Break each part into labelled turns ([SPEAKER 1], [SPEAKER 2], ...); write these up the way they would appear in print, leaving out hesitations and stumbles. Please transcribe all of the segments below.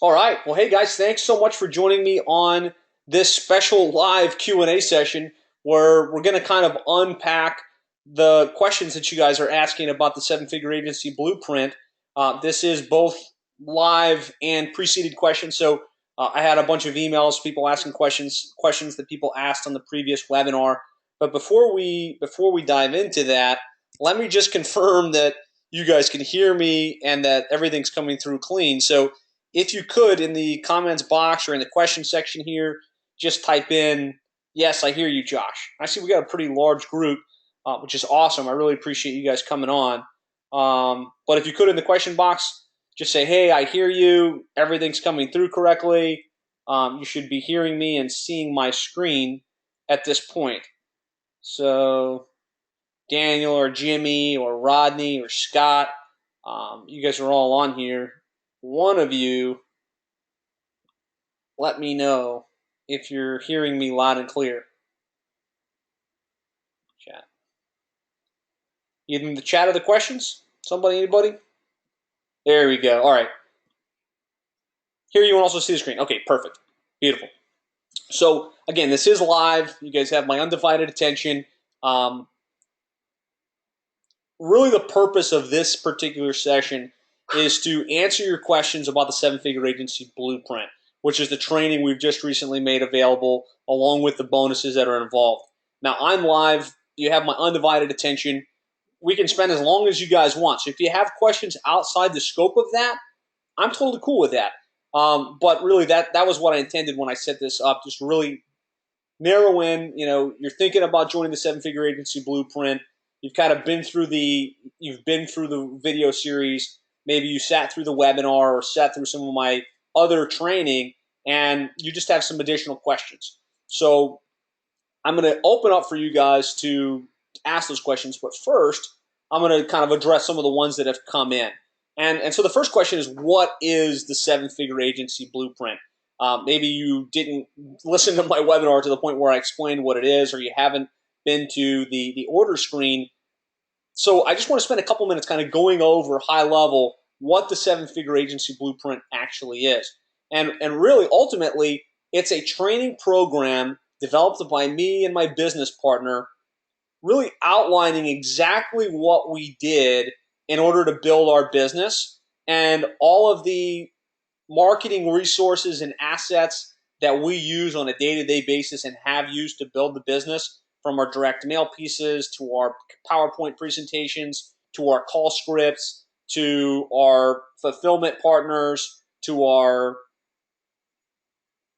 [SPEAKER 1] All right. Well, hey guys, thanks so much for joining me on this special live Q&A session where we're going to kind of unpack the questions that you guys are asking about the seven-figure agency blueprint. This is both live and preceded questions. So I had a bunch of emails, people asking questions that people asked on the previous webinar. But before we dive into that, let me just confirm that you guys can hear me and that everything's coming through clean. So if you could, in the comments box or in the question section here, just type in, yes, I hear you, Josh. I see we got a pretty large group, which is awesome. I really appreciate you guys coming on. But if you could, in the question box, just say, hey, I hear you. Everything's coming through correctly. You should be hearing me and seeing my screen at this point. So Daniel or Jimmy or Rodney or Scott, you guys are all on here. One of you, let me know if you're hearing me loud and clear. Chat. Either in the chat or the questions? Somebody, anybody? There we go. All right. Here you can also see the screen. Okay, perfect. Beautiful. So, again, this is live. You guys have my undivided attention. Really, the purpose of this particular session is to answer your questions about the seven-figure agency blueprint, which is the training we've just recently made available, along with the bonuses that are involved. Now, I'm live. You have my undivided attention. We can spend as long as you guys want. So if you have questions outside the scope of that, I'm totally cool with that. But really, that was what I intended when I set this up, just really narrow in. You're thinking about joining the seven-figure agency blueprint. You've kind of been through the video series. Maybe you sat through the webinar or sat through some of my other training, and you just have some additional questions. So I'm going to open up for you guys to ask those questions. But first, I'm going to kind of address some of the ones that have come in. And so the first question is, what is the seven-figure agency blueprint? Maybe you didn't listen to my webinar to the point where I explained what it is, or you haven't been to the order screen. So I just want to spend a couple minutes kind of going over high level what the seven-figure agency blueprint actually is. And really, ultimately, it's a training program developed by me and my business partner, really outlining exactly what we did in order to build our business and all of the marketing resources and assets that we use on a day-to-day basis and have used to build the business, from our direct mail pieces to our PowerPoint presentations to our call scripts to our fulfillment partners to our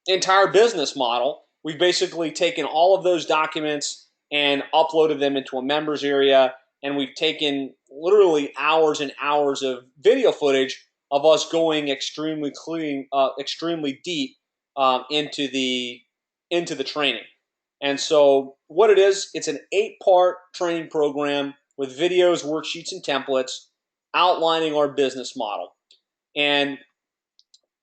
[SPEAKER 1] entire business model. We've basically taken all of those documents and uploaded them into a members area, and we've taken literally hours and hours of video footage of us going extremely deep into the training. And so what it is, it's an 8-part training program with videos, worksheets, and templates outlining our business model. And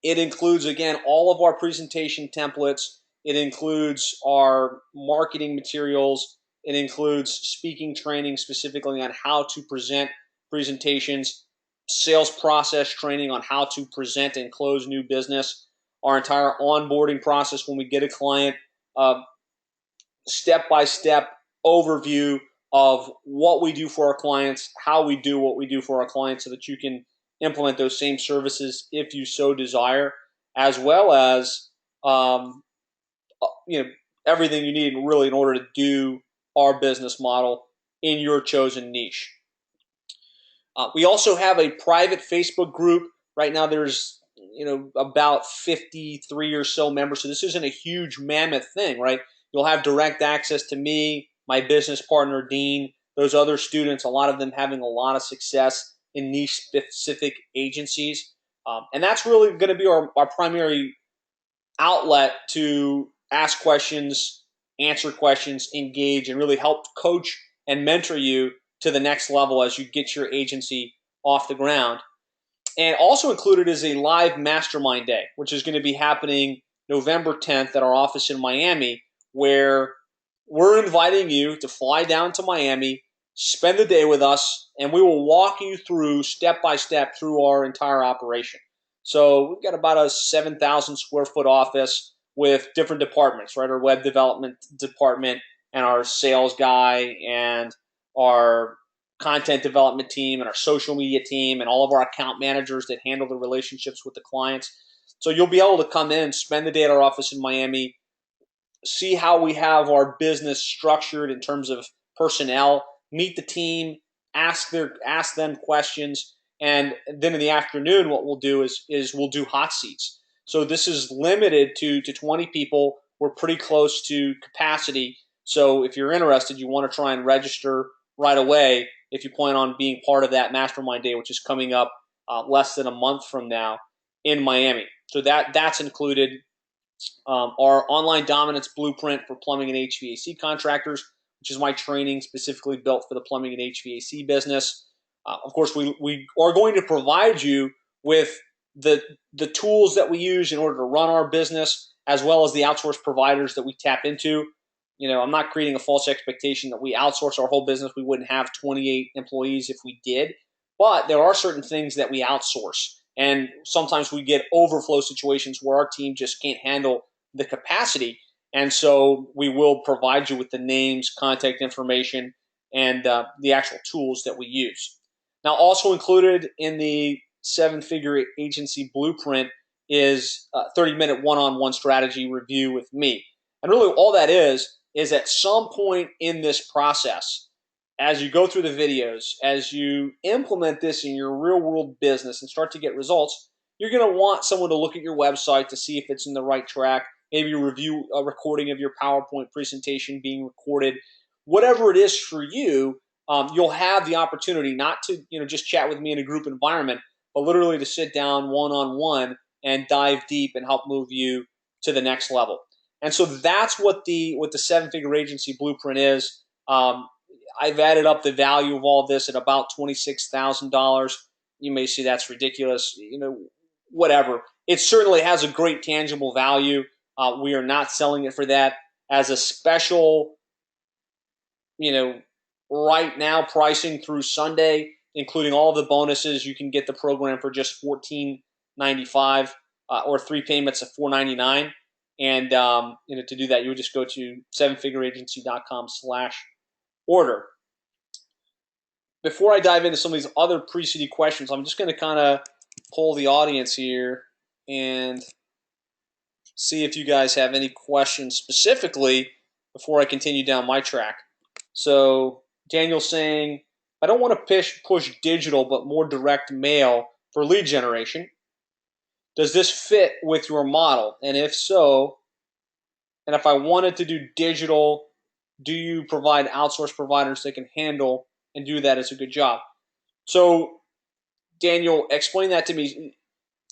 [SPEAKER 1] it includes, again, all of our presentation templates. It includes our marketing materials. It includes speaking training specifically on how to present presentations, sales process training on how to present and close new business, our entire onboarding process when we get a client, step-by-step overview of what we do for our clients, how we do what we do for our clients, so that you can implement those same services if you so desire, as well as everything you need really in order to do our business model in your chosen niche. We also have a private Facebook group. Right now there's about 53 or so members, so this isn't a huge mammoth thing, right? You'll have direct access to me, my business partner, Dean, those other students, a lot of them having a lot of success in niche-specific agencies. And that's really going to be our primary outlet to ask questions, answer questions, engage, and really help coach and mentor you to the next level as you get your agency off the ground. And also included is a live mastermind day, which is going to be happening November 10th at our office in Miami, where we're inviting you to fly down to Miami, spend the day with us, and we will walk you through step by step through our entire operation. So we've got about a 7,000 square foot office with different departments, right? Our web development department and our sales guy and our content development team and our social media team and all of our account managers that handle the relationships with the clients. So you'll be able to come in, spend the day at our office in Miami, see how we have our business structured in terms of personnel, meet the team, ask them questions, and then in the afternoon, what we'll do is we'll do hot seats. So this is limited to 20 people. We're pretty close to capacity. So if you're interested, you want to try and register right away if you plan on being part of that mastermind day, which is coming up less than a month from now in Miami. So that's included. Our online dominance blueprint for plumbing and HVAC contractors, which is my training specifically built for the plumbing and HVAC business. Of course, we are going to provide you with the tools that we use in order to run our business, as well as the outsourced providers that we tap into. I'm not creating a false expectation that we outsource our whole business. We wouldn't have 28 employees if we did, but there are certain things that we outsource. And sometimes we get overflow situations where our team just can't handle the capacity. And so we will provide you with the names, contact information, and the actual tools that we use. Now, also included in the seven-figure agency blueprint is a 30-minute one-on-one strategy review with me. And really all that is at some point in this process, as you go through the videos, as you implement this in your real world business and start to get results, you're going to want someone to look at your website to see if it's in the right track, maybe review a recording of your PowerPoint presentation being recorded. Whatever it is for you, you'll have the opportunity not to just chat with me in a group environment, but literally to sit down one-on-one and dive deep and help move you to the next level. And so that's what the seven-figure agency blueprint is. I've added up the value of all this at about $26,000. You may see that's ridiculous, whatever. It certainly has a great tangible value. We are not selling it for that. As a special, right now pricing through Sunday, including all the bonuses, you can get the program for just $14.95 or 3 payments of $4.99. And to do that, you would just go to sevenfigureagency.com/order. Before I dive into some of these other preceding questions, I'm just going to kind of poll the audience here and see if you guys have any questions specifically before I continue down my track. So Daniel's saying, I don't want to push digital, but more direct mail for lead generation. Does this fit with your model? And if so, and if I wanted to do digital, do you provide outsourced providers that can handle and do that as a good job? So, Daniel, explain that to me.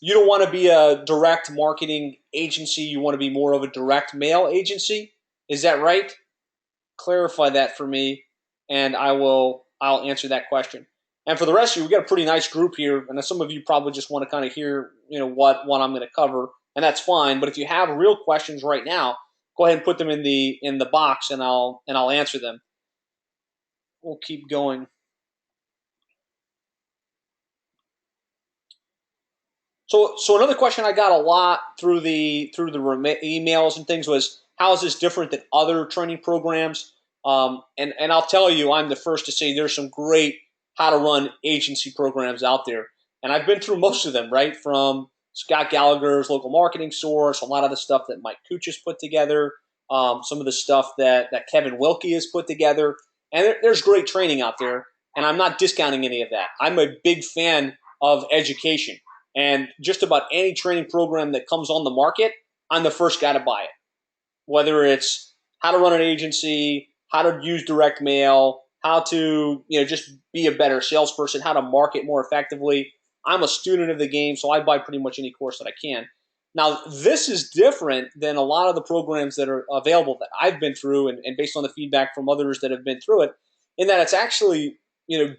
[SPEAKER 1] You don't want to be a direct marketing agency. You want to be more of a direct mail agency. Is that right? Clarify that for me, and I'll answer that question. And for the rest of you, we've got a pretty nice group here, and some of you probably just want to kind of hear, what I'm going to cover, and that's fine. But if you have real questions right now, go ahead and put them in the box, and I'll answer them. We'll keep going. So another question I got a lot through the emails and things was, how is this different than other training programs? And I'll tell you, I'm the first to say there's some great how to run agency programs out there. And I've been through most of them, right? From Scott Gallagher's Local Marketing Source, a lot of the stuff that Mike Cooch has put together, some of the stuff that Kevin Wilkie has put together. And there's great training out there, and I'm not discounting any of that. I'm a big fan of education. And just about any training program that comes on the market, I'm the first guy to buy it. Whether it's how to run an agency, how to use direct mail, how to just be a better salesperson, how to market more effectively. I'm a student of the game, so I buy pretty much any course that I can. Now, this is different than a lot of the programs that are available that I've been through, and based on the feedback from others that have been through it, in that it's actually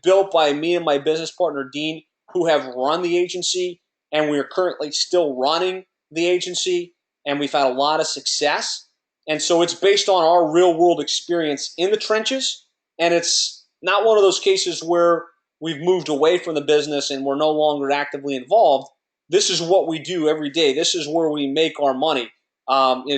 [SPEAKER 1] built by me and my business partner, Dean, who have run the agency, and we're currently still running the agency, and we've had a lot of success. And so it's based on our real world experience in the trenches, and it's not one of those cases where we've moved away from the business and we're no longer actively involved. this is what we do every day. This is where we make our money.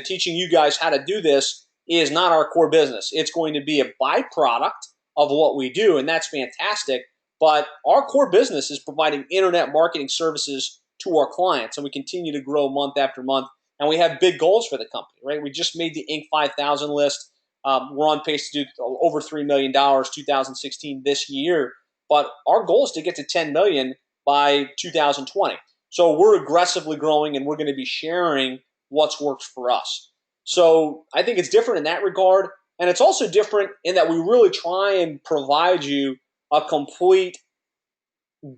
[SPEAKER 1] Teaching you guys how to do this is not our core business. It's going to be a byproduct of what we do, and that's fantastic. But our core business is providing internet marketing services to our clients, and we continue to grow month after month. And we have big goals for the company, right? We just made the Inc. 5000 list. We're on pace to do over $3 million 2016 this year. But our goal is to get to 10 million by 2020. So we're aggressively growing, and we're going to be sharing what's worked for us. So I think it's different in that regard. And it's also different in that we really try and provide you a complete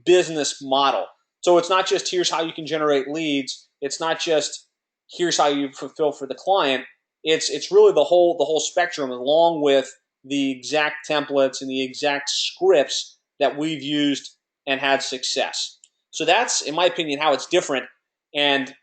[SPEAKER 1] business model. So it's not just here's how you can generate leads. It's not just here's how you fulfill for the client. It's really the whole spectrum, along with the exact templates and the exact scripts that we've used and had success. So that's, in my opinion, how it's different. And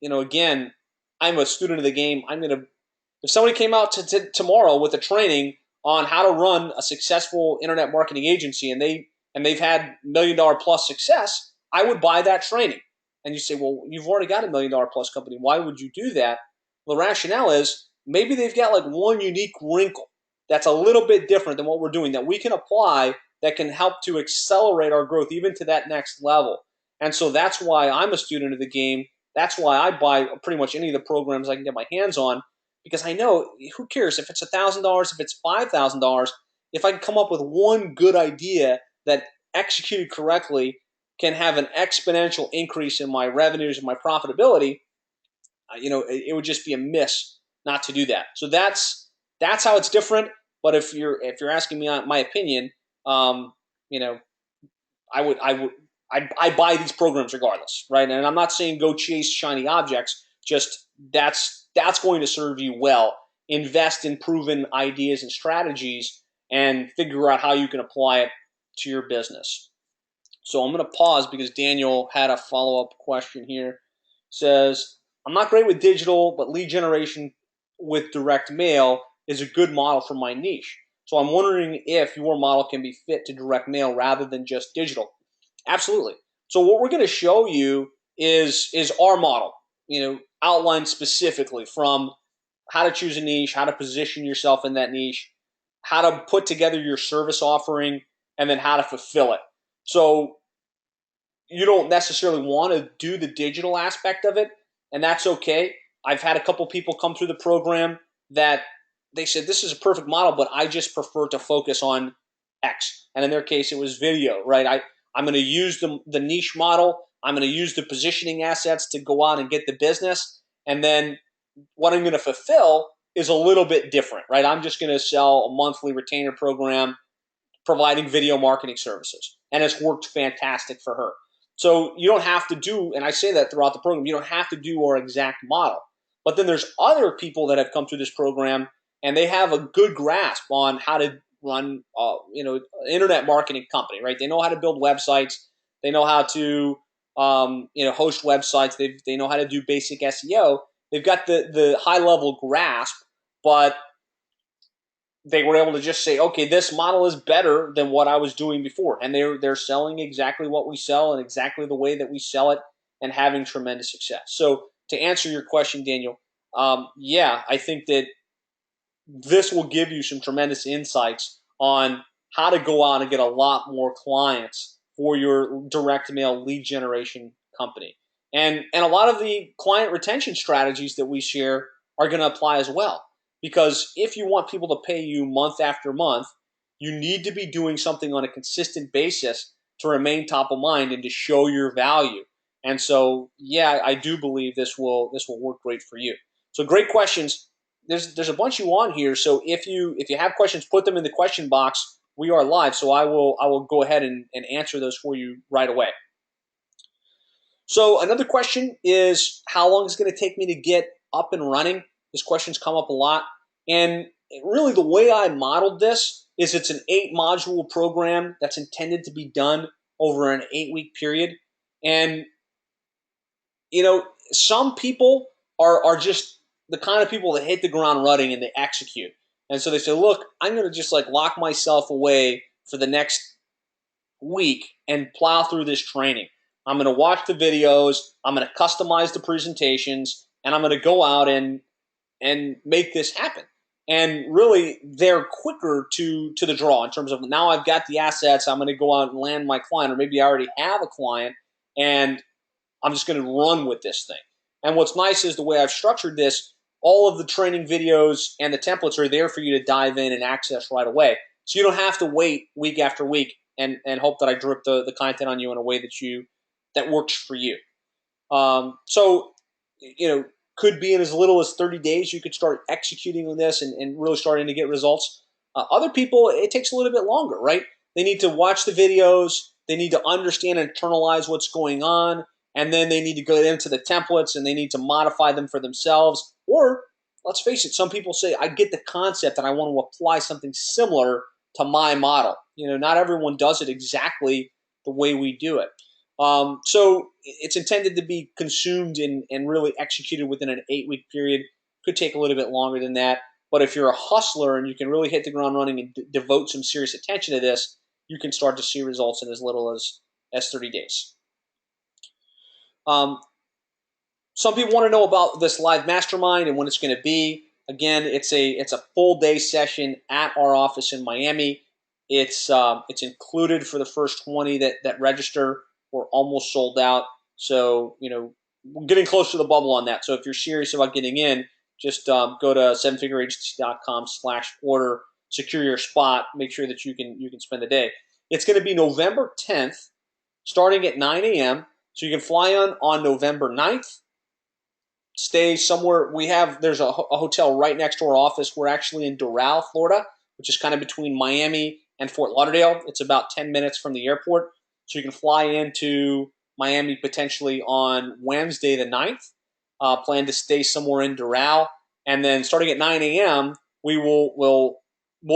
[SPEAKER 1] again, I'm a student of the game. If somebody came out tomorrow with a training on how to run a successful internet marketing agency, and they've had $1 million plus success, I would buy that training. And you say, well, you've already got $1 million plus company. Why would you do that? Well, the rationale is maybe they've got like one unique wrinkle that's a little bit different than what we're doing that we can apply that can help to accelerate our growth even to that next level. And so that's why I'm a student of the game. That's why I buy pretty much any of the programs I can get my hands on, because I know, who cares if it's $1,000, if it's $5,000, if I can come up with one good idea that executed correctly can have an exponential increase in my revenues and my profitability, it would just be a miss not to do that. So that's how it's different. But if you're asking me my opinion, I buy these programs regardless, right? And I'm not saying go chase shiny objects. Just that's going to serve you well. Invest in proven ideas and strategies, and figure out how you can apply it to your business. So I'm going to pause because Daniel had a follow-up question here. Says, I'm not great with digital, but lead generation with direct mail is a good model for my niche. So I'm wondering if your model can be fit to direct mail rather than just digital. Absolutely. So what we're going to show you is our model, outlined specifically from how to choose a niche, how to position yourself in that niche, how to put together your service offering, and then how to fulfill it. So you don't necessarily want to do the digital aspect of it, and that's okay. I've had a couple people come through the program that they said, this is a perfect model, but I just prefer to focus on X. And in their case, it was video, right? I'm going to use the niche model. I'm going to use the positioning assets to go out and get the business. And then what I'm going to fulfill is a little bit different, right? I'm just going to sell a monthly retainer program providing video marketing services. And it's worked fantastic for her. So you don't have to do, and I say that throughout the program, you don't have to do our exact model. But then there's other people that have come through this program, and they have a good grasp on how to run, internet marketing company, right? They know how to build websites. They know how to, host websites. They know how to do basic SEO. They've got the high level grasp, but they were able to just say, okay, this model is better than what I was doing before. And they're selling exactly what we sell and exactly the way that we sell it and having tremendous success. So to answer your question, Daniel, I think that this will give you some tremendous insights on how to go out and get a lot more clients for your direct mail lead generation company. And a lot of the client retention strategies that we share are going to apply as well. Because if you want people to pay you month after month, you need to be doing something on a consistent basis to remain top of mind and to show your value. And so, I do believe this will work great for you. So great questions. There's a bunch you want here. So if you have questions, put them in the question box. We are live, so I will go ahead and answer those for you right away. So another question is, how long is it going to take me to get up and running? This question's come up a lot. And really the way I modeled this is it's an 8-module program that's intended to be done over an 8-week period. And, some people are just the kind of people that hit the ground running and they execute. And so they say, look, I'm going to just lock myself away for the next week and plow through this training. I'm going to watch the videos. I'm going to customize the presentations, and I'm going to go out and make this happen. And really, they're quicker to the draw in terms of now I've got the assets. I'm going to go out and land my client, or maybe I already have a client, and I'm just going to run with this thing. And what's nice is the way I've structured this, all of the training videos and the templates are there for you to dive in and access right away. So you don't have to wait week after week and hope that I drip the content on you in a way that works for you. So, could be in as little as 30 days you could start executing on this and really starting to get results. Other people, it takes a little bit longer, right? They need to watch the videos. They need to understand and internalize what's going on. And then they need to go into the templates and they need to modify them for themselves. Or, let's face it, some people say, I get the concept and I want to apply something similar to my model. Not everyone does it exactly the way we do it. So it's intended to be consumed and really executed within an 8-week period. Could take a little bit longer than that. But if you're a hustler and you can really hit the ground running and devote some serious attention to this, you can start to see results in as little as 30 days. Some people want to know about this live mastermind and when it's going to be. Again, it's a full day session at our office in Miami. It's included for the first 20 that register. We're almost sold out, so we're getting close to the bubble on that. So if you're serious about getting in, just go to sevenfigureagency.com/order, secure your spot, make sure that you can spend the day. It's going to be November 10th, starting at 9 a.m. So you can fly on November 9th. Stay somewhere. There's a hotel right next to our office. We're actually in Doral, Florida, which is kind of between Miami and Fort Lauderdale. It's about 10 minutes from the airport. So you can fly into Miami potentially on Wednesday the 9th. Plan to stay somewhere in Doral. And then starting at 9 a.m., we'll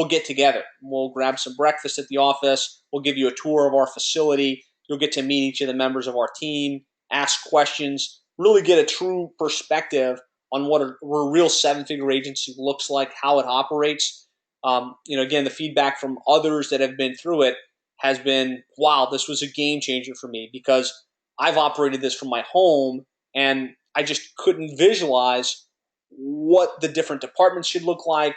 [SPEAKER 1] get together. We'll grab some breakfast at the office. We'll give you a tour of our facility. You'll get to meet each of the members of our team, ask questions, really get a true perspective on what a real seven-figure agency looks like, how it operates. Again, the feedback from others that have been through it has been, wow, this was a game changer for me because I've operated this from my home and I just couldn't visualize what the different departments should look like,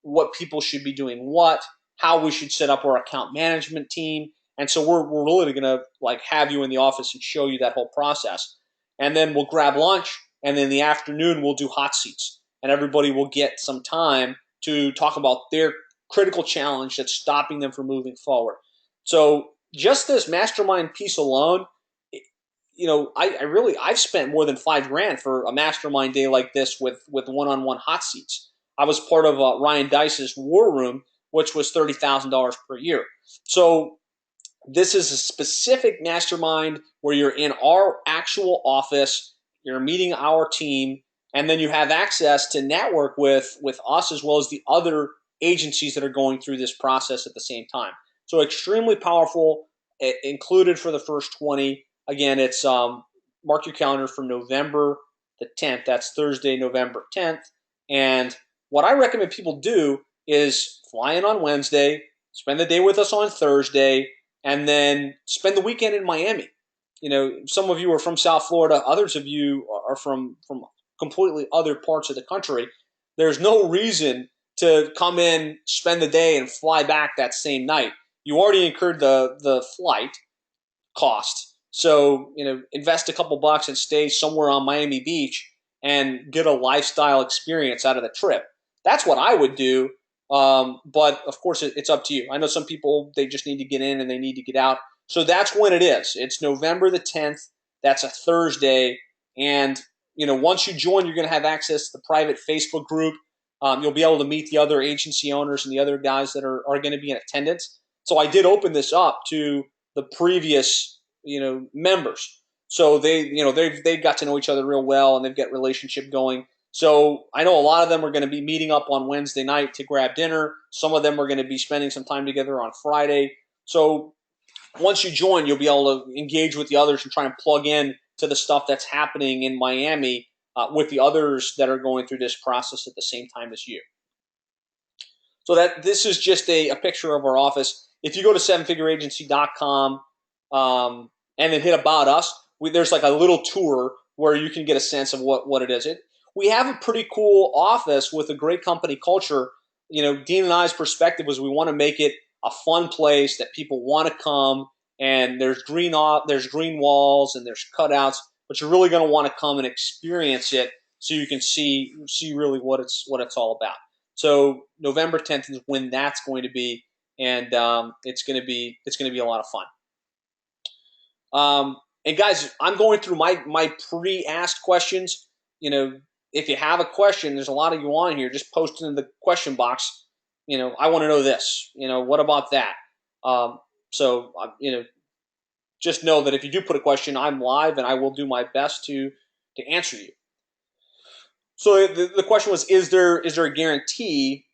[SPEAKER 1] what people should be doing what, how we should set up our account management team. And so we're really going to have you in the office and show you that whole process. And then we'll grab lunch, and then in the afternoon we'll do hot seats. And everybody will get some time to talk about their critical challenge that's stopping them from moving forward. So just this mastermind piece alone, I've spent more than $5,000 for a mastermind day like this with one-on-one hot seats. I was part of Ryan Dice's War Room, which was $30,000 per year. So this is a specific mastermind where you're in our actual office, you're meeting our team, and then you have access to network with us as well as the other agencies that are going through this process at the same time. So extremely powerful, included for the first 20. Again, it's mark your calendar for November the 10th. That's Thursday, November 10th. And what I recommend people do is fly in on Wednesday, spend the day with us on Thursday, and then spend the weekend in Miami. Some of you are from South Florida. Others of you are from completely other parts of the country. There's no reason to come in, spend the day, and fly back that same night. You already incurred the flight cost. So, invest a couple bucks and stay somewhere on Miami Beach and get a lifestyle experience out of the trip. That's what I would do. But of course, it's up to you. I know some people, they just need to get in and they need to get out. So that's when it is. It's November the 10th. That's a Thursday. And, once you join, you're going to have access to the private Facebook group. You'll be able to meet the other agency owners and the other guys that are going to be in attendance. So I did open this up to the previous, members. So they've got to know each other real well and they've got relationship going. So I know a lot of them are going to be meeting up on Wednesday night to grab dinner. Some of them are going to be spending some time together on Friday. So once you join, you'll be able to engage with the others and try and plug in to the stuff that's happening in Miami with the others that are going through this process at the same time as you. So this is just a picture of our office. If you go to sevenfigureagency.com, and then hit About Us. There's like a little tour where you can get a sense of what it is. We have a pretty cool office with a great company culture. Dean and I's perspective was we want to make it a fun place that people want to come, and there's green walls and there's cutouts, but you're really going to want to come and experience it so you can see really what it's all about. So November 10th is when that's going to be, and it's going to be a lot of fun. And guys, I'm going through my pre-asked questions. If you have a question, there's a lot of you on here. Just post it in the question box. I want to know this. What about that? So just know that if you do put a question, I'm live and I will do my best to answer you. So the question was, is there a guarantee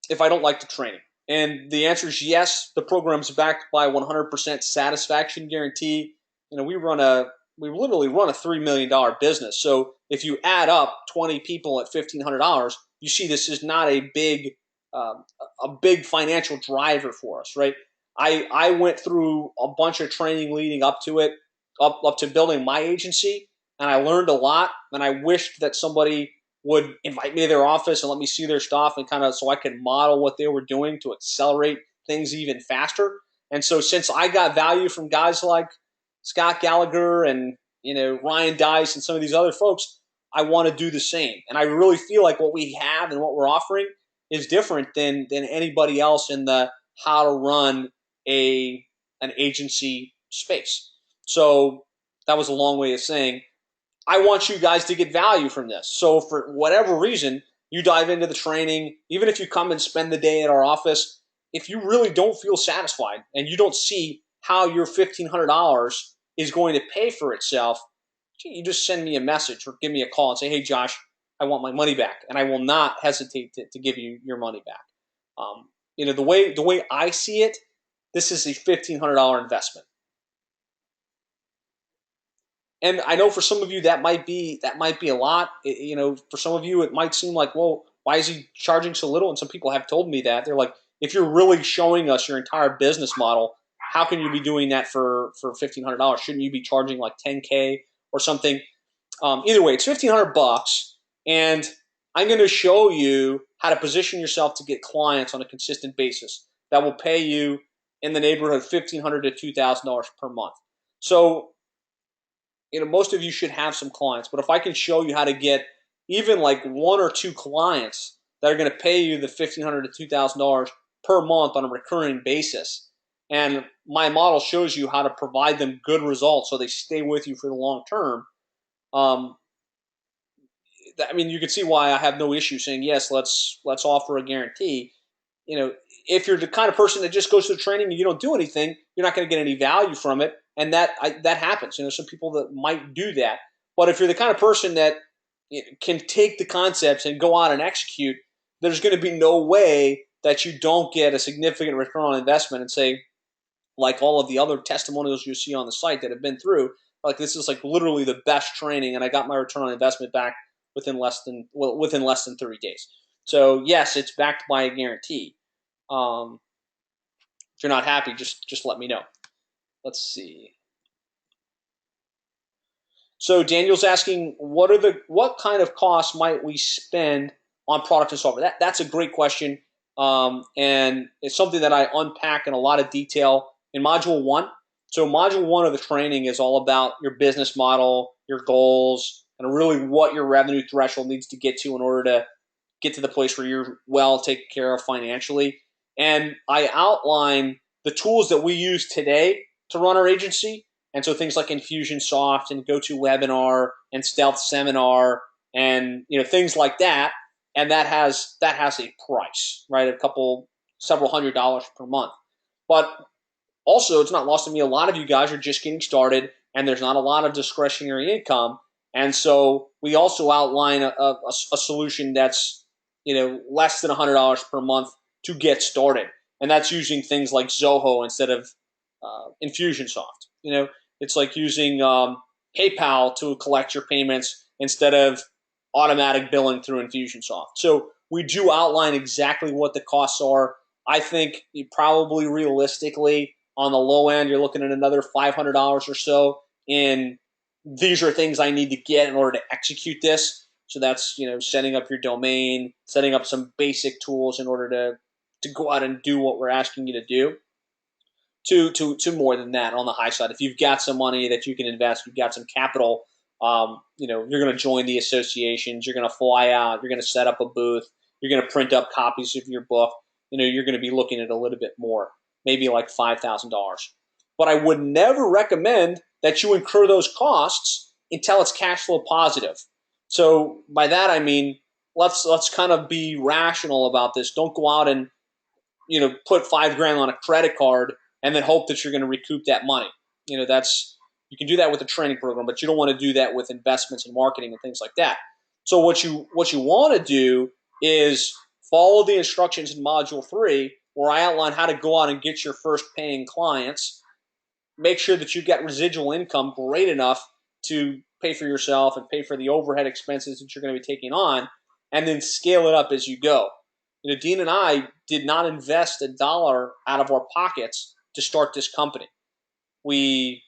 [SPEAKER 1] if I don't like the training? And the answer is yes. The program's backed by 100% satisfaction guarantee. We literally run a $3 million business. So if you add up 20 people at $1,500, you see this is not a big financial driver for us, right? I went through a bunch of training leading up to it, up to building my agency, and I learned a lot. And I wished that somebody would invite me to their office and let me see their stuff and kind of so I could model what they were doing to accelerate things even faster. And so since I got value from guys like Scott Gallagher and Ryan Dice and some of these other folks, I want to do the same. And I really feel like what we have and what we're offering is different than anybody else in the how to run an agency space. So that was a long way of saying I want you guys to get value from this. So for whatever reason, you dive into the training, even if you come and spend the day at our office, if you really don't feel satisfied and you don't see how your $1,500 is going to pay for itself, you just send me a message or give me a call and say, hey, Josh, I want my money back. And I will not hesitate to give you your money back. The way I see it, this is a $1,500 investment. And I know for some of you that might be a lot. For some of you it might seem like, well, why is he charging so little? And some people have told me that. They're like, if you're really showing us your entire business model, how can you be doing that for $1,500? Shouldn't you be charging like $10K or something? Either way, it's $1,500, and I'm going to show you how to position yourself to get clients on a consistent basis that will pay you in the neighborhood of $1,500 to $2,000 per month. So most of you should have some clients, but if I can show you how to get even like one or two clients that are going to pay you the $1,500 to $2,000 per month on a recurring basis, and my model shows you how to provide them good results so they stay with you for the long term, you can see why I have no issue saying yes. Let's offer a guarantee. If you're the kind of person that just goes to the training and you don't do anything, you're not going to get any value from it. And that happens. Some people that might do that. But if you're the kind of person that can take the concepts and go out and execute, there's going to be no way that you don't get a significant return on investment and say, like all of the other testimonials you see on the site that have been through, like this is like literally the best training and I got my return on investment back within less than 30 days. So yes, it's backed by a guarantee. If you're not happy, just let me know. Let's see. So Daniel's asking, what kind of costs might we spend on product and software? That's a great question, and it's something that I unpack in a lot of detail in Module 1. So Module 1 of the training is all about your business model, your goals, and really what your revenue threshold needs to get to in order to get to the place where you're well taken care of financially. And I outline the tools that we use today to run our agency. And so things like Infusionsoft and GoToWebinar and Stealth Seminar and things like that. And that has a price, right? Several $100s per month. But also, it's not lost to me, a lot of you guys are just getting started and there's not a lot of discretionary income. And so we also outline a solution that's less than $100 per month to get started. And that's using things like Zoho instead of Infusionsoft. It's like using PayPal to collect your payments instead of automatic billing through Infusionsoft. So we do outline exactly what the costs are. I think probably realistically On the low end, you're looking at another $500 or so. And these are things I need to get in order to execute this. So that's, setting up your domain, setting up some basic tools in order to go out and do what we're asking you to do. To more than that on the high side. If you've got some money that you can invest, you've got some capital, you're going to join the associations, you're going to fly out, you're going to set up a booth, you're going to print up copies of your book, you're going to be looking at a little bit more, maybe like $5,000. But I would never recommend that you incur those costs until it's cash flow positive. So by that I mean, let's kind of be rational about this. Don't go out and put $5,000 on a credit card and then hope that you're going to recoup that money. You can do that with a training program, but you don't want to do that with investments and marketing and things like that. So what you want to do is follow the instructions in Module 3, where I outline how to go out and get your first paying clients. Make sure that you've got residual income great enough to pay for yourself and pay for the overhead expenses that you're going to be taking on, and then scale it up as you go. Dean and I did not invest $1 out of our pockets to start this company. We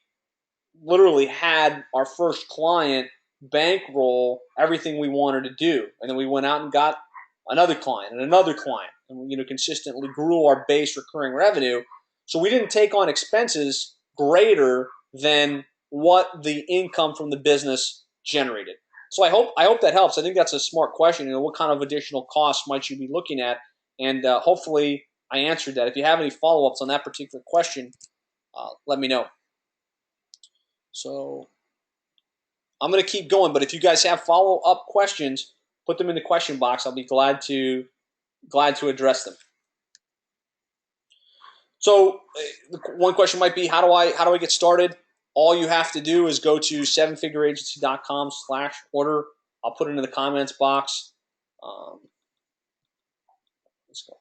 [SPEAKER 1] literally had our first client bankroll everything we wanted to do, and then we went out and got another client and another client, and consistently grew our base recurring revenue. So we didn't take on expenses greater than what the income from the business generated. So I hope that helps. I think that's a smart question. What kind of additional costs might you be looking at? And hopefully I answered that. If you have any follow-ups on that particular question, let me know. So I'm going to keep going, but if you guys have follow-up questions, put them in the question box. I'll be glad to address them. So one question might be, how do I get started? All you have to do is go to sevenfigureagency.com/order. I'll put it in the comments box.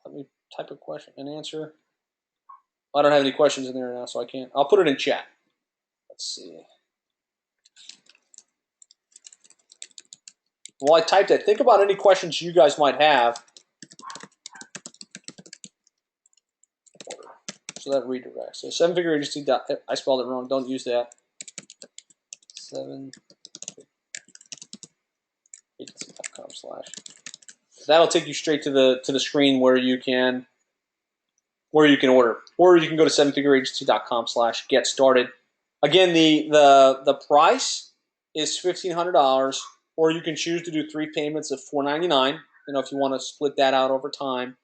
[SPEAKER 1] Let me type a question and answer. I don't have any questions in there now, so I can't. I'll put it in chat. Let's see. Well, I typed it. Think about any questions you guys might have. So that redirects. So sevenfigureagency. I spelled it wrong. Don't use that. sevenfigureagency.com/. That'll take you straight to the screen where you can order, or you can go to sevenfigureagency.com/get started. Again, the price is $1,500, or you can choose to do 3 payments of $499. If you want to split that out over time.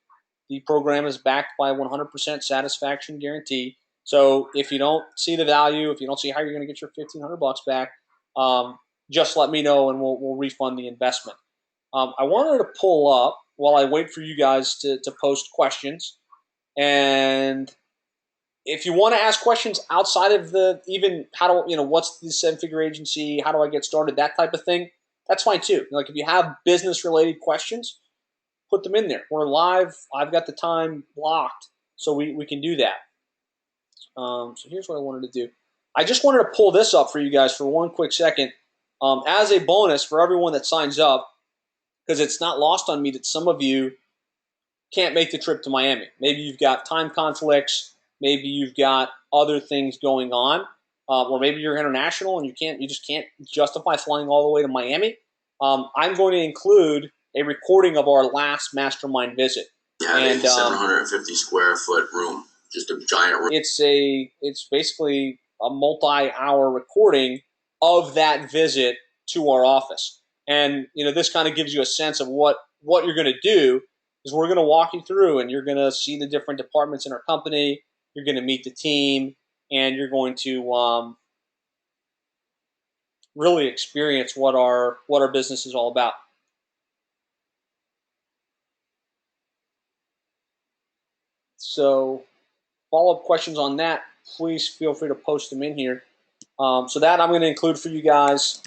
[SPEAKER 1] The program is backed by 100% satisfaction guarantee. So if you don't see the value, if you don't see how you're going to get your $1,500 back, just let me know and we'll refund the investment. I wanted to pull up while I wait for you guys to post questions. And if you want to ask questions outside of what's the 7-figure agency, how do I get started, that type of thing, that's fine too. Like if you have business related questions, put them in there. We're live. I've got the time blocked, so we can do that. So here's what I wanted to do. I just wanted to pull this up for you guys for one quick second as a bonus for everyone that signs up, because it's not lost on me that some of you can't make the trip to Miami. Maybe you've got time conflicts. Maybe you've got other things going on, or maybe you're international and you just can't justify flying all the way to Miami. I'm going to include a recording of our last Mastermind visit.
[SPEAKER 2] Yeah, and 750 square foot room, just a giant room.
[SPEAKER 1] It's basically a multi-hour recording of that visit to our office. And this kind of gives you a sense of what you're going to do. Is we're going to walk you through, and you're going to see the different departments in our company. You're going to meet the team, and you're going to really experience what our business is all about. So follow-up questions on that, please feel free to post them in here. So that I'm going to include for you guys.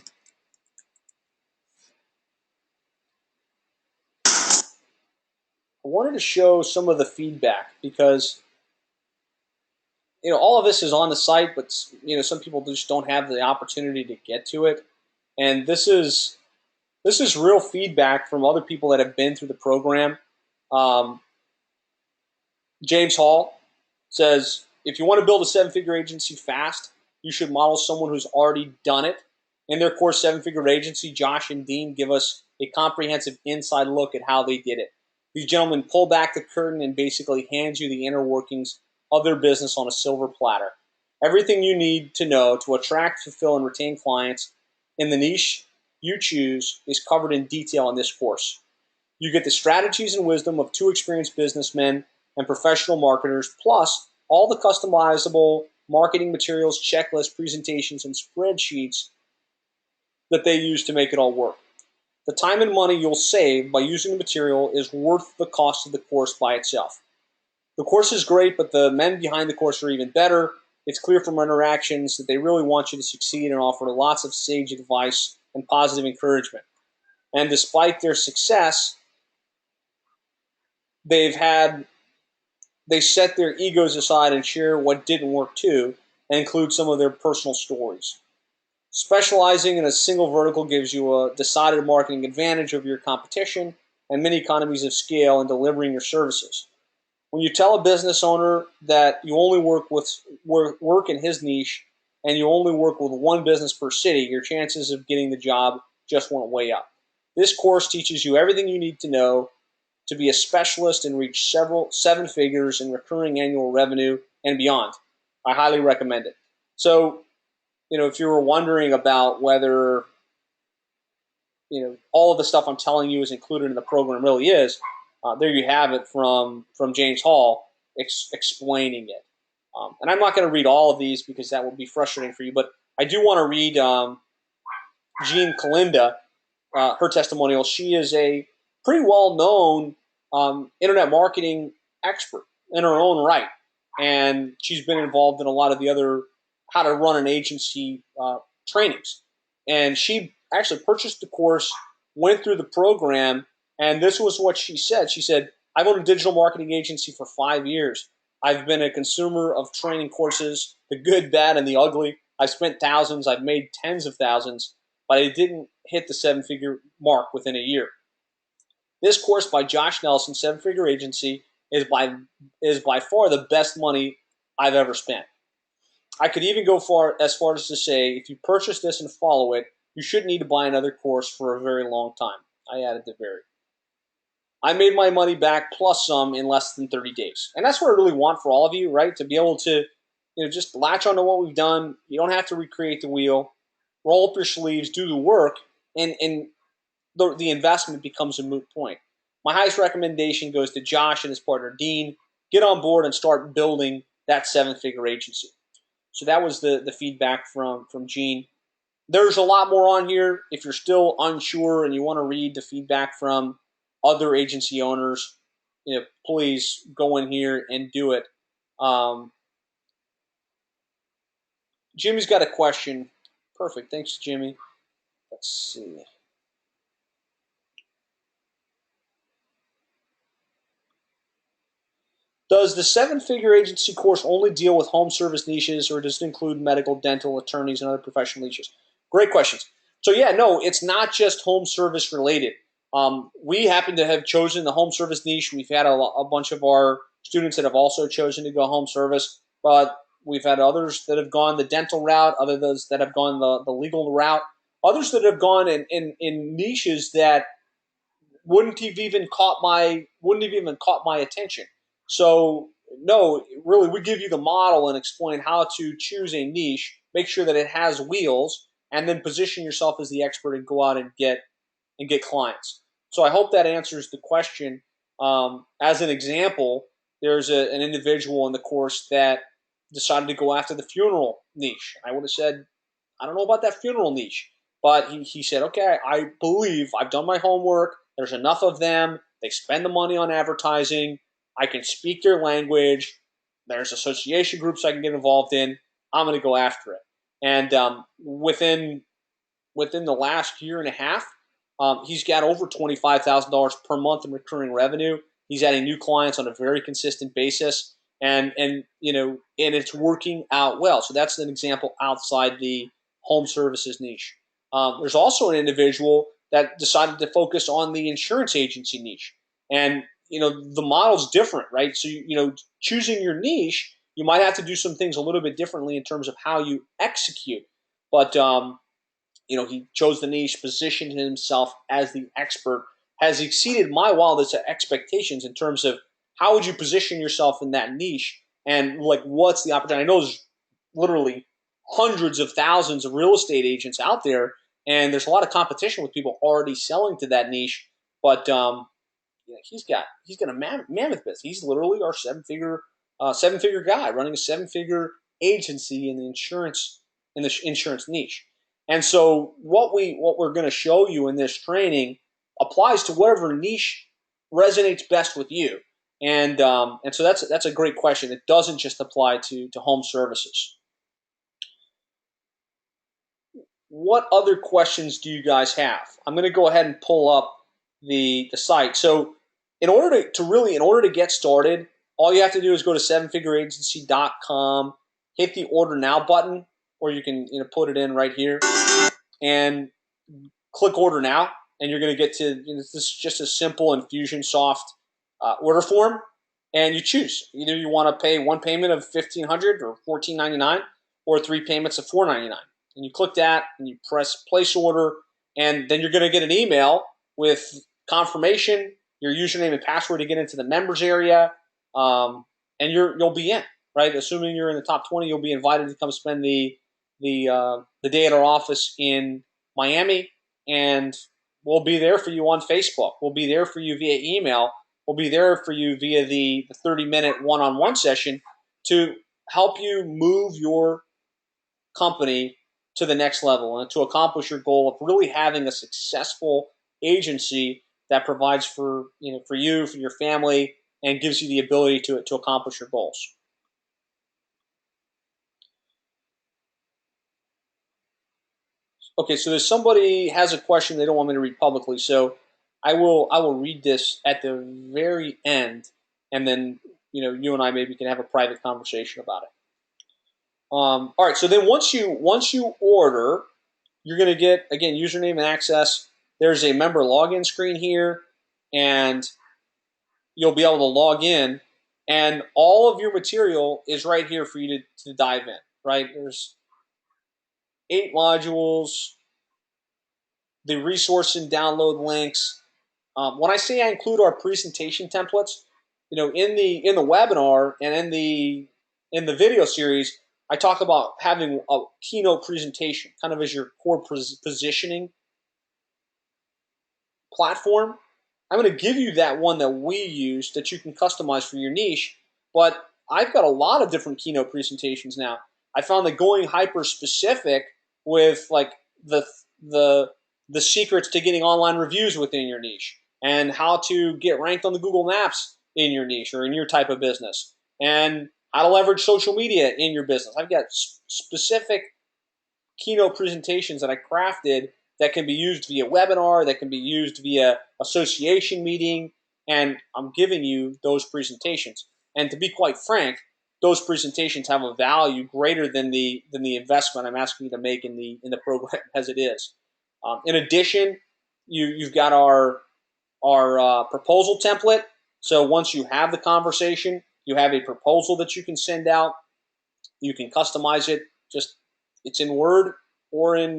[SPEAKER 1] I wanted to show some of the feedback because all of this is on the site, but some people just don't have the opportunity to get to it. And this is real feedback from other people that have been through the program. James Hall says, if you want to build a seven-figure agency fast, you should model someone who's already done it. In their course, Seven-Figure Agency, Josh and Dean give us a comprehensive inside look at how they did it. These gentlemen pull back the curtain and basically hand you the inner workings of their business on a silver platter. Everything you need to know to attract, fulfill, and retain clients in the niche you choose is covered in detail in this course. You get the strategies and wisdom of two experienced businessmen and professional marketers, plus all the customizable marketing materials, checklists, presentations, and spreadsheets that they use to make it all work. The time and money you'll save by using the material is worth the cost of the course by itself. The course is great, but the men behind the course are even better. It's clear from our interactions that they really want you to succeed and offer lots of sage advice and positive encouragement. And despite their success, they set their egos aside and share what didn't work too, and include some of their personal stories. Specializing in a single vertical gives you a decided marketing advantage over your competition and many economies of scale in delivering your services. When you tell a business owner that you only work in his niche and you only work with one business per city, your chances of getting the job just went way up. This course teaches you everything you need to know to be a specialist and reach seven figures in recurring annual revenue and beyond. I highly recommend it. So, if you were wondering about whether, all of the stuff I'm telling you is included in the program, really is, there you have it from James Hall explaining it. And I'm not going to read all of these because that will be frustrating for you, but I do want to read Jean Kalinda, her testimonial. She is a pretty well-known internet marketing expert in her own right, and she's been involved in a lot of the other how to run an agency trainings. And she actually purchased the course, went through the program, and this was what she said. She said, I've owned a digital marketing agency for 5 years. I've been a consumer of training courses, the good, bad, and the ugly. I've spent thousands. I've made tens of thousands, but I didn't hit the seven-figure mark within a year. This course by Josh Nelson, Seven-Figure Agency, is by far the best money I've ever spent. I could even go as far as to say, if you purchase this and follow it, you shouldn't need to buy another course for a very long time. I added the very. I made my money back plus some in less than 30 days. And that's what I really want for all of you, right? To be able to, just latch onto what we've done. You don't have to recreate the wheel. Roll up your sleeves, do the work, and the investment becomes a moot point. My highest recommendation goes to Josh and his partner Dean. Get on board and start building that seven-figure agency. So that was the feedback from Gene. There's a lot more on here. If you're still unsure and you want to read the feedback from other agency owners, please go in here and do it. Jimmy's got a question. Perfect. Thanks, Jimmy. Let's see. Does the seven-figure agency course only deal with home service niches, or does it include medical, dental, attorneys, and other professional niches? Great questions. So yeah, no, it's not just home service related. We happen to have chosen the home service niche. We've had a bunch of our students that have also chosen to go home service, but we've had others that have gone the dental route, others that have gone the legal route, others that have gone in niches that wouldn't have even caught my attention. So no, really, we give you the model and explain how to choose a niche, make sure that it has wheels, and then position yourself as the expert and go out and get clients. So I hope that answers the question. As an example, there's an individual in the course that decided to go after the funeral niche. I would have said, I don't know about that funeral niche, but he said, okay, I believe I've done my homework. There's enough of them. They spend the money on advertising. I can speak their language. There's association groups I can get involved in. I'm going to go after it. And within the last year and a half, he's got over $25,000 per month in recurring revenue. He's adding new clients on a very consistent basis, and it's working out well. So that's an example outside the home services niche. There's also an individual that decided to focus on the insurance agency niche, and the model's different, right? So choosing your niche You might have to do some things a little bit differently in terms of how you execute. But he chose the niche, positioned himself as the expert, has exceeded my wildest expectations in terms of how would you position yourself in that niche and like what's the opportunity. I know there's literally hundreds of thousands of real estate agents out there, and there's a lot of competition with people already selling to that niche. But he's got a mammoth business. He's literally our seven figure guy running a 7-figure agency in the insurance niche. And so what we're going to show you in this training applies to whatever niche resonates best with you. And so that's a great question. It doesn't just apply to home services. What other questions do you guys have? I'm going to go ahead and pull up the site. So in order to get started, all you have to do is go to sevenfigureagency.com, hit the order now button, or you can put it in right here, and click order now, and you're going to get to this is just a simple Infusionsoft order form, and you choose either you want to pay one payment of $1,500 or $1,499, or 3 payments of $499. And you click that, and you press place order, and then you're going to get an email with confirmation, your username and password to get into the members area, and you'll be in, right? Assuming you're in the top 20, you'll be invited to come spend the day at our office in Miami, and we'll be there for you on Facebook. We'll be there for you via email. We'll be there for you via the 30-minute one-on-one session to help you move your company to the next level and to accomplish your goal of really having a successful agency that provides for you, for your family, and gives you the ability to accomplish your goals. Okay, so there's somebody has a question they don't want me to read publicly, so I will read this at the very end, and then you and I maybe can have a private conversation about it. All right, so then once you order, you're going to get, again, username and access. There's a member login screen here, and you'll be able to log in, and all of your material is right here for you to dive in, right? There's 8 modules, the resource and download links. When I say I include our presentation templates, in the webinar and in the video series, I talk about having a keynote presentation, kind of as your core positioning platform. I'm going to give you that one that we use that you can customize for your niche, but I've got a lot of different keynote presentations now. I found that going hyper specific with like the secrets to getting online reviews within your niche, and how to get ranked on the Google Maps in your niche or in your type of business, and how to leverage social media in your business. I've got specific keynote presentations that I crafted that can be used via webinar, that can be used via association meeting, and I'm giving you those presentations. And to be quite frank, those presentations have a value greater than the investment I'm asking you to make in the program as it is. In addition, you've got our proposal template. So once you have the conversation, you have a proposal that you can send out. You can customize it. It's in Word or in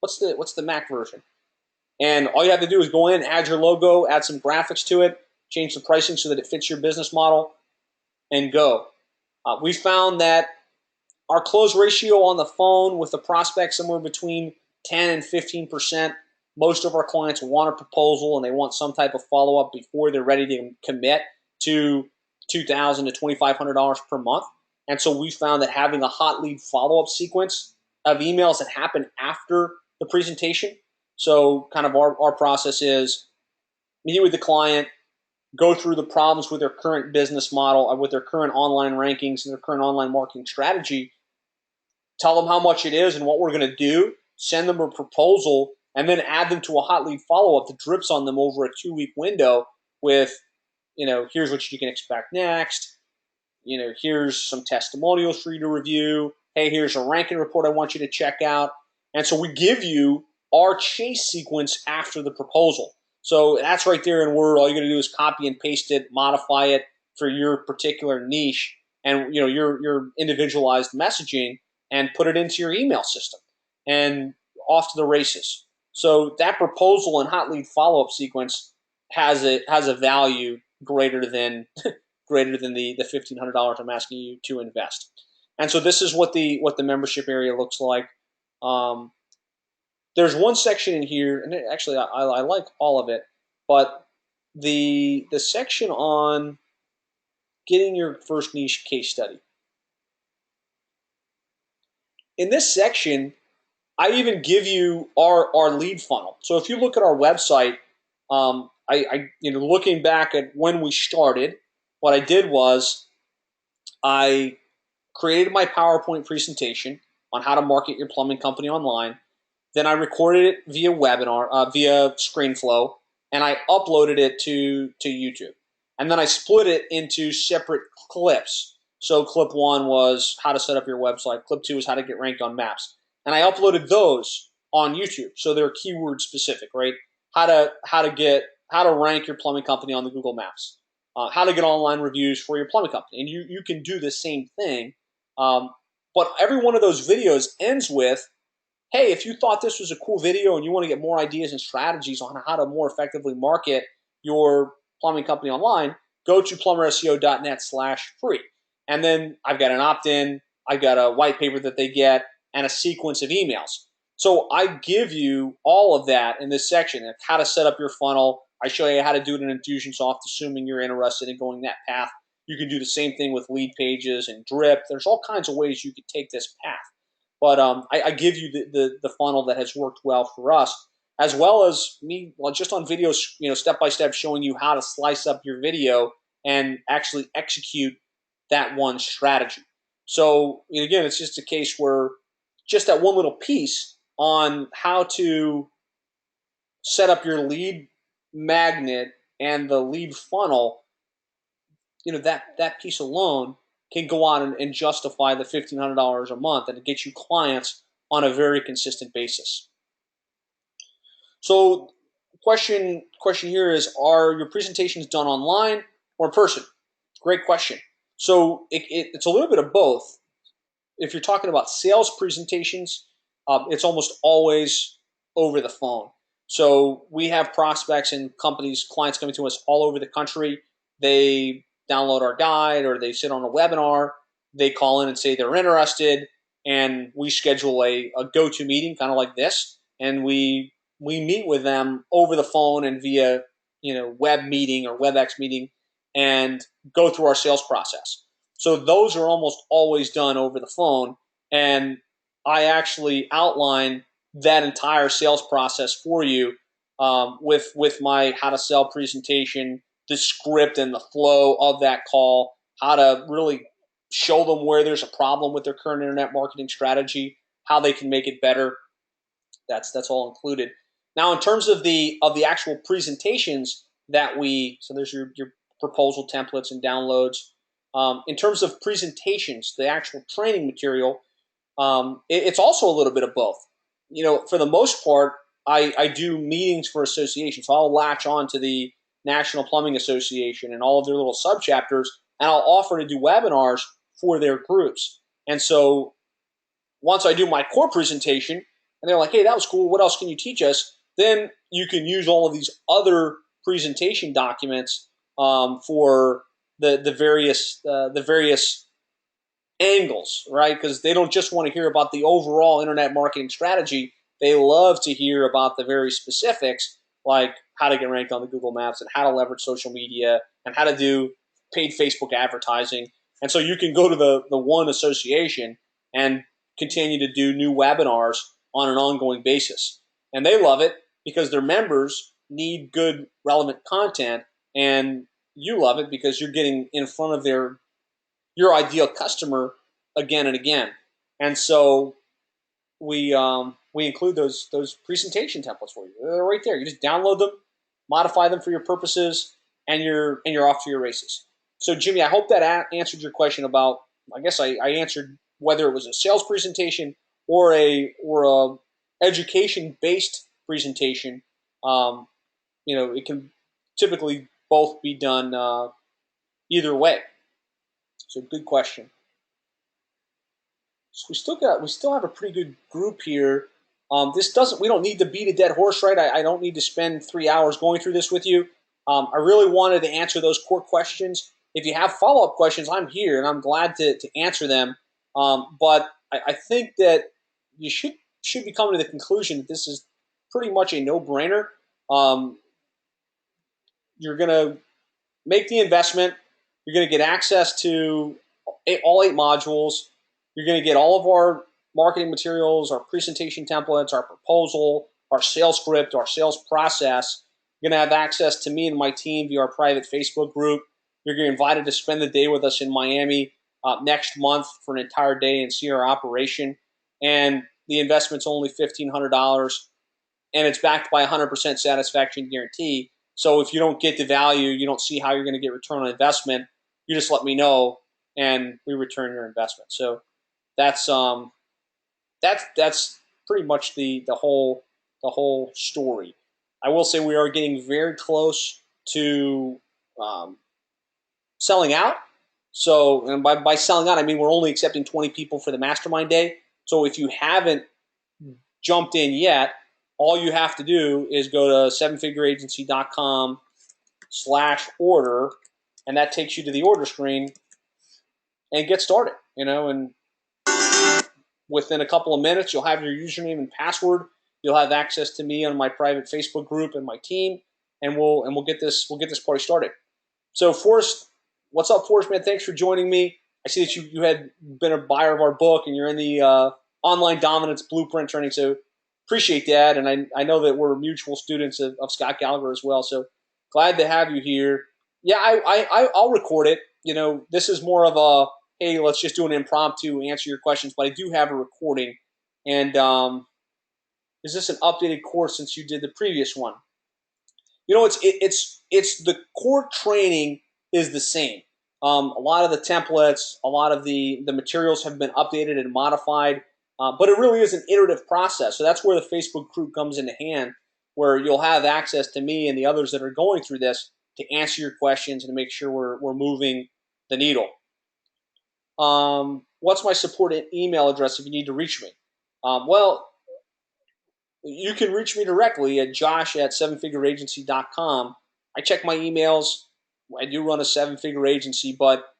[SPEAKER 1] what's the Mac version. And all you have to do is go in, add your logo, add some graphics to it, change the pricing so that it fits your business model, and go. We found that our close ratio on the phone with the prospect somewhere between 10 and 15%. Most of our clients want a proposal and they want some type of follow-up before they're ready to commit to $2,000 to $2,500 per month. And so we found that having a hot lead follow-up sequence of emails that happen after the presentation. So kind of our process is meet with the client, go through the problems with their current business model, with their current online rankings and their current online marketing strategy, tell them how much it is and what we're going to do, send them a proposal, and then add them to a hot lead follow-up that drips on them over a 2-week window with, here's what you can expect next. Here's some testimonials for you to review. Hey, here's a ranking report I want you to check out. And so we give you our chase sequence after the proposal. So that's right there in Word. All you got to do is copy and paste it, modify it, for your particular niche and your individualized messaging, and put it into your email system, and off to the races. So that proposal and hot lead follow-up sequence has a value greater than the $1,500 I'm asking you to invest. And so this is what the membership area looks like. Um, there's one section in here, and actually I like all of it, but the section on getting your first niche case study. In this section, I even give you our lead funnel. So if you look at our website, looking back at when we started, what I did was I created my PowerPoint presentation on how to market your plumbing company online. Then I recorded it via webinar, via ScreenFlow, and I uploaded it to YouTube. And then I split it into separate clips. So clip 1 was how to set up your website. Clip 2 was how to get ranked on maps. And I uploaded those on YouTube. So they're keyword specific, right? How to rank your plumbing company on the Google Maps. How to get online reviews for your plumbing company. And you can do the same thing. But every one of those videos ends with, hey, if you thought this was a cool video and you want to get more ideas and strategies on how to more effectively market your plumbing company online, go to plumberseo.net/free. And then I've got an opt-in, I've got a white paper that they get, and a sequence of emails. So I give you all of that in this section, like how to set up your funnel. I show you how to do it in Infusionsoft, assuming you're interested in going that path. You can do the same thing with lead pages and drip. There's all kinds of ways you could take this path. But I give you the funnel that has worked well for us, as well as me just on videos, step by step, showing you how to slice up your video and actually execute that one strategy. So again, it's just a case where just that one little piece on how to set up your lead magnet and the lead funnel, that piece alone can go on and justify the $1,500 a month and get you clients on a very consistent basis. So question here is, are your presentations done online or in person? Great question. So it's a little bit of both. If you're talking about sales presentations, it's almost always over the phone. So we have prospects and companies, clients coming to us all over the country. They download our guide or they sit on a webinar. They call in and say they're interested, and we schedule a go-to meeting, kind of like this, and we meet with them over the phone and via web meeting or WebEx meeting, and go through our sales process. So those are almost always done over the phone, and I actually outline that entire sales process for you with my how to sell presentation, the script and the flow of that call, how to really show them where there's a problem with their current internet marketing strategy, how they can make it better. That's all included. Now, in terms of the actual presentations that so there's your proposal templates and downloads. In terms of presentations, the actual training material, it's also a little bit of both. For the most part, I do meetings for associations. So I'll latch on to the National Plumbing Association and all of their little subchapters, and I'll offer to do webinars for their groups. And so once I do my core presentation, and they're like, hey, that was cool, what else can you teach us? Then you can use all of these other presentation documents for the various angles, right? Because they don't just want to hear about the overall internet marketing strategy. They love to hear about the very specifics, like how to get ranked on the Google Maps and how to leverage social media and how to do paid Facebook advertising. And so you can go to the one association and continue to do new webinars on an ongoing basis. And they love it because their members need good, relevant content, and you love it because you're getting in front of your ideal customer again and again. And so we include those presentation templates for you. They're right there. You just download them, modify them for your purposes, and you're off to your races. So Jimmy, I hope that answered your question about. I guess I answered whether it was a sales presentation or a education based presentation. It can typically both be done either way. So good question. So we still have a pretty good group here. We don't need to beat a dead horse, right? I don't need to spend 3 hours going through this with you. I really wanted to answer those core questions. If you have follow-up questions, I'm here and I'm glad to answer them. But I think that you should be coming to the conclusion that this is pretty much a no-brainer. You're going to make the investment. You're going to get access to all 8 modules. You're going to get all of our marketing materials, our presentation templates, our proposal, our sales script, our sales process. You're going to have access to me and my team via our private Facebook group. You're going to be invited to spend the day with us in Miami next month for an entire day and see our operation. And the investment's only $1,500, and it's backed by 100% satisfaction guarantee. So if you don't get the value, you don't see how you're going to get return on investment, you just let me know and we return your investment. So that's pretty much the whole story. I will say we are getting very close to selling out. So, and by selling out, I mean we're only accepting 20 people for the mastermind day. So if you haven't jumped in yet, all you have to do is go to sevenfigureagency.com/order, and that takes you to the order screen and get started. And within a couple of minutes, you'll have your username and password. You'll have access to me on my private Facebook group and my team, and we'll get this party started. So Forrest, what's up, Forrest, man? Thanks for joining me. I see that you had been a buyer of our book and you're in the online dominance blueprint training. So appreciate that, and I know that we're mutual students of Scott Gallagher as well. So glad to have you here. Yeah, I'll record it. This is more of a, hey, let's just do an impromptu, answer your questions. But I do have a recording. And is this an updated course since you did the previous one? It's the core training is the same. A lot of the templates, a lot of the materials have been updated and modified, but it really is an iterative process. So that's where the Facebook group comes into hand, where you'll have access to me and the others that are going through this to answer your questions and to make sure we're moving the needle. What's my support email address if you need to reach me? Well, you can reach me directly at josh@sevenfigureagency.com. I check my emails. I do run a 7-figure agency, but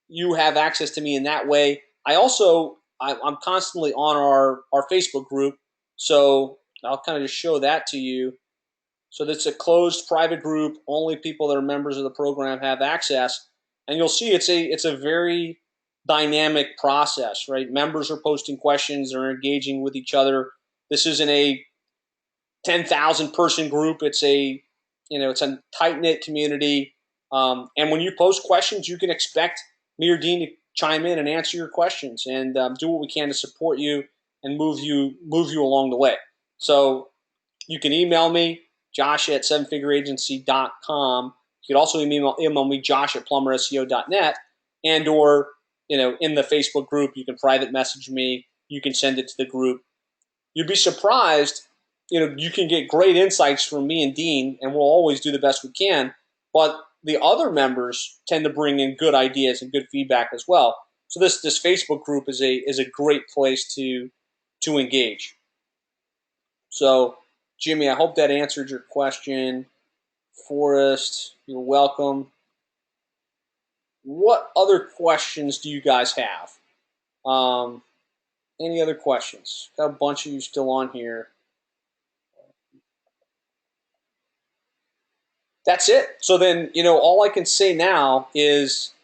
[SPEAKER 1] you have access to me in that way. I'm constantly on our Facebook group, so I'll kind of just show that to you. So that's a closed private group. Only people that are members of the program have access, and you'll see it's a very dynamic process, right? Members are posting questions, they're engaging with each other. This isn't a 10,000 person group. It's a tight-knit community. And when you post questions, you can expect me or Dean to chime in and answer your questions and do what we can to support you and move you along the way. So you can email me, josh@sevenfigureagency.com. You can also email me, josh@plumberseo.net, and or in the Facebook group, you can private message me. You can send it to the group. You'd be surprised. You can get great insights from me and Dean, and we'll always do the best we can. But the other members tend to bring in good ideas and good feedback as well. So this Facebook group is a great place to engage. So Jimmy, I hope that answered your question. Forrest, you're welcome. What other questions do you guys have? Any other questions? Got a bunch of you still on here. That's it. So then, all I can say now is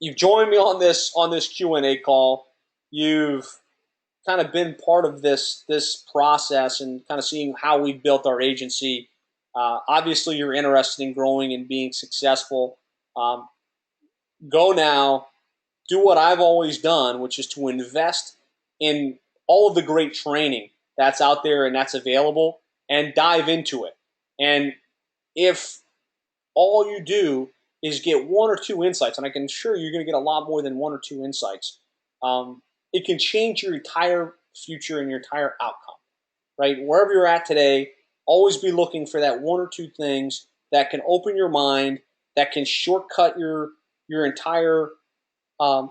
[SPEAKER 1] you've joined me on this Q&A call. You've kind of been part of this process and kind of seeing how we built our agency. Obviously, you're interested in growing and being successful. Go now, do what I've always done, which is to invest in all of the great training that's out there and that's available, and dive into it. And if all you do is get 1 or 2 insights, and I can assure you, you're going to get a lot more than 1 or 2 insights, it can change your entire future and your entire outcome, right? Wherever you're at today, always be looking for that 1 or 2 things that can open your mind, that can shortcut your your entire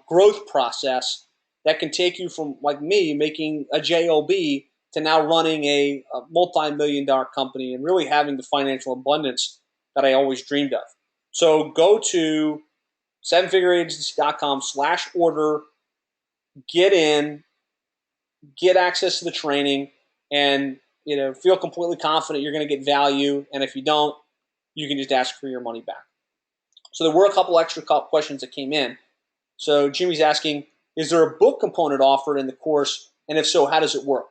[SPEAKER 1] growth process that can take you from, like me, making a job to now running a multi-million-dollar company and really having the financial abundance that I always dreamed of. So go to sevenfigureagency.com/order, get in, get access to the training, and feel completely confident you're going to get value. And if you don't, you can just ask for your money back. So there were a couple extra questions that came in. So Jimmy's asking, is there a book component offered in the course? And if so, how does it work?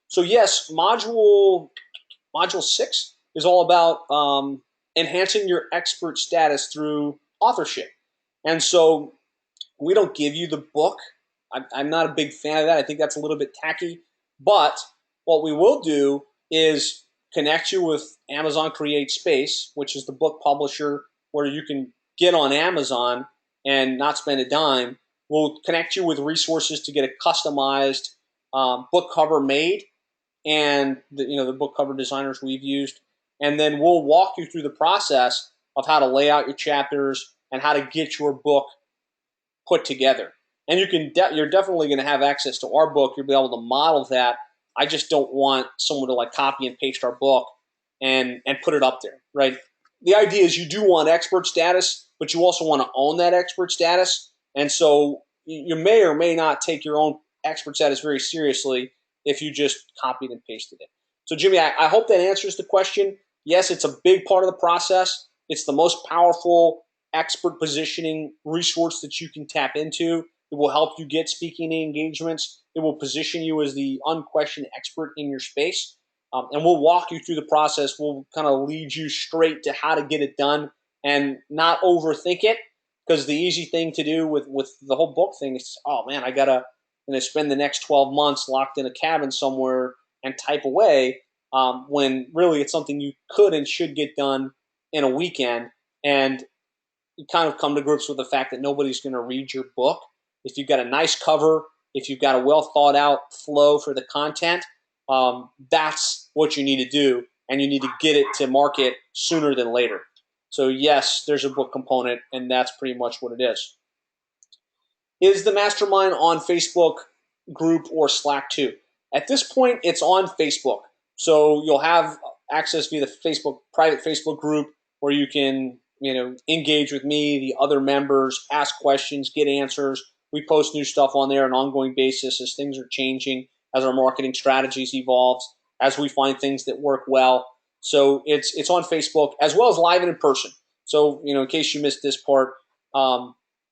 [SPEAKER 1] So yes, module 6 is all about enhancing your expert status through authorship. And so we don't give you the book. I'm not a big fan of that. I think that's a little bit tacky. But what we will do is connect you with Amazon CreateSpace, which is the book publisher where you can get on Amazon and not spend a dime. We'll connect you with resources to get a customized book cover made, and the book cover designers we've used. And then we'll walk you through the process of how to lay out your chapters and how to get your book put together. And you're definitely going to have access to our book. You'll be able to model that. I just don't want someone to copy and paste our book and put it up there, right? The idea is you do want expert status, but you also want to own that expert status. And so you may or may not take your own expert status very seriously if you just copied and pasted it. So Jimmy, I hope that answers the question. Yes, it's a big part of the process. It's the most powerful expert positioning resource that you can tap into. It will help you get speaking engagements. It will position you as the unquestioned expert in your space. And we'll walk you through the process. We'll kind of lead you straight to how to get it done and not overthink it, because the easy thing to do with the whole book thing is, oh man, I got to spend the next 12 months locked in a cabin somewhere and type away, when really it's something you could and should get done in a weekend. And you kind of come to grips with the fact that nobody's going to read your book. If you've got a nice cover, if you've got a well thought out flow for the content, that's what you need to do, and you need to get it to market sooner than later. So yes, there's a book component, and that's pretty much what it is. Is the mastermind on Facebook group or Slack too? At this point, it's on Facebook. So you'll have access via the private Facebook group where you can engage with me, the other members, ask questions, get answers. We post new stuff on there on an ongoing basis as things are changing, as our marketing strategies evolves, as we find things that work well. So it's on Facebook as well as live and in person. So in case you missed this part,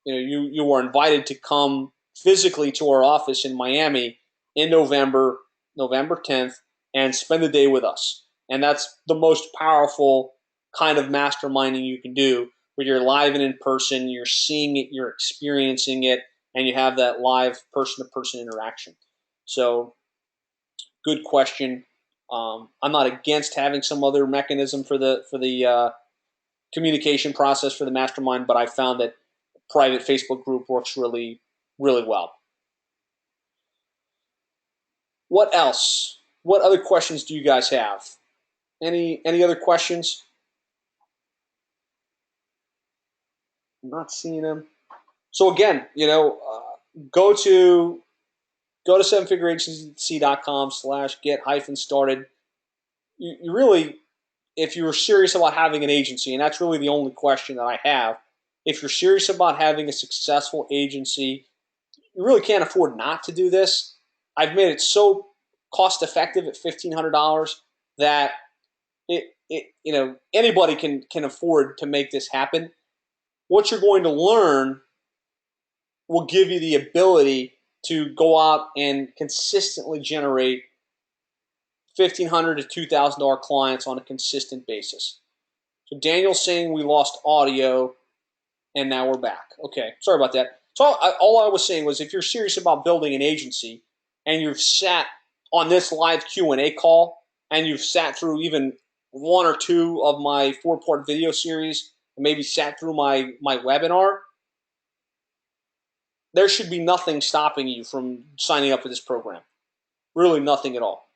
[SPEAKER 1] you are invited to come physically to our office in Miami in November 10th, and spend the day with us. And that's the most powerful kind of masterminding you can do, where you're live and in person, you're seeing it, you're experiencing it, and you have that live person-to-person interaction. So, good question. I'm not against having some other mechanism for the communication process for the mastermind, but I found that private Facebook group works really, really well. What else? What other questions do you guys have? Any other questions? I'm not seeing them. So again, go to sevenfigureagency.com/get-started. You really, if you're serious about having an agency, and that's really the only question that I have, if you're serious about having a successful agency, you really can't afford not to do this. I've made it so cost effective at $1,500 that anybody can afford to make this happen. What you're going to learn will give you the ability to go out and consistently generate $1,500 to $2,000 clients on a consistent basis. So Daniel's saying we lost audio, and now we're back. Okay, sorry about that. So all I was saying was, if you're serious about building an agency and you've sat on this live Q&A call and you've sat through even one or two of my 4-part video series, and maybe sat through my webinar, there should be nothing stopping you from signing up for this program. Really nothing at all.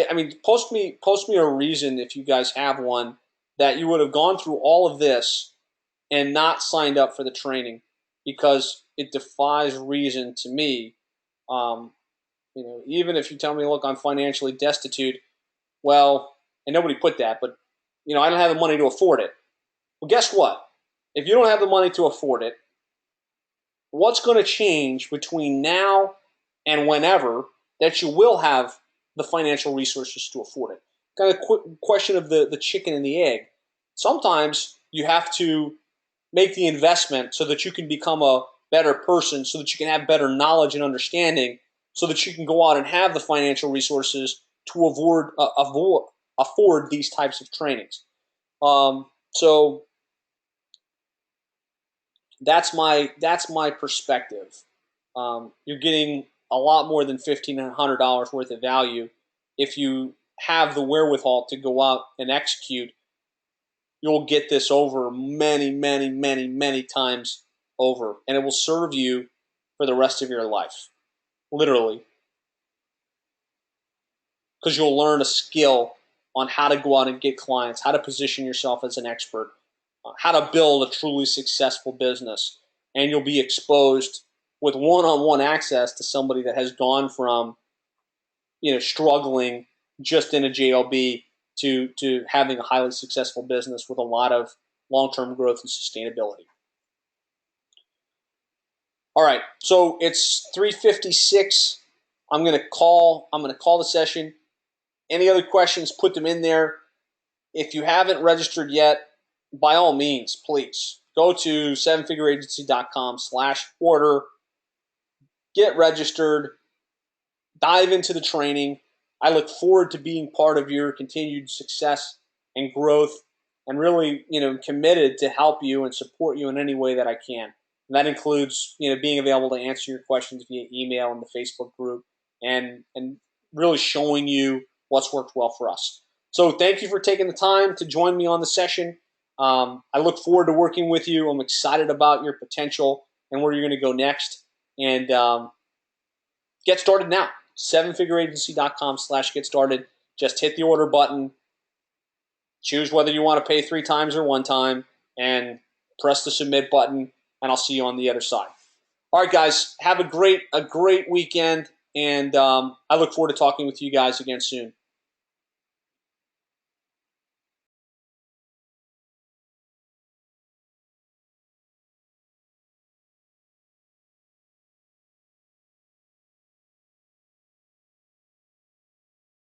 [SPEAKER 1] I mean, post me a reason, if you guys have one, that you would have gone through all of this and not signed up for the training. because it defies reason to me. Even if you tell me, look, I'm financially destitute, well, and nobody put that, but I don't have the money to afford it. Well, guess what? If you don't have the money to afford it, what's going to change between now and whenever that you will have the financial resources to afford it? Kind of question of the chicken and the egg. Sometimes you have to make the investment so that you can become a better person, so that you can have better knowledge and understanding, so that you can go out and have the financial resources to afford these types of trainings. So that's my perspective. You're getting a lot more than $1,500 worth of value if you have the wherewithal to go out and execute. You'll get this over many, many, many, many times over, and it will serve you for the rest of your life, literally, because you'll learn a skill on how to go out and get clients, how to position yourself as an expert, how to build a truly successful business, and you'll be exposed with one-on-one access to somebody that has gone from struggling just in a JLB to having a highly successful business with a lot of long-term growth and sustainability. All right, so it's 3:56. I'm gonna call the session. Any other questions, put them in there. If you haven't registered yet, by all means, please go to sevenfigureagency.com/order, get registered, dive into the training. I look forward to being part of your continued success and growth, and really, committed to help you and support you in any way that I can. And that includes, being available to answer your questions via email in the Facebook group, and really showing you what's worked well for us. So thank you for taking the time to join me on the session. I look forward to working with you. I'm excited about your potential and where you're going to go next. And get started now. sevenfigureagency.com/get started. Just hit the order button. Choose whether you want to pay 3 times or 1 time, and press the submit button, and I'll see you on the other side. All right, guys, have a great weekend, and I look forward to talking with you guys again soon.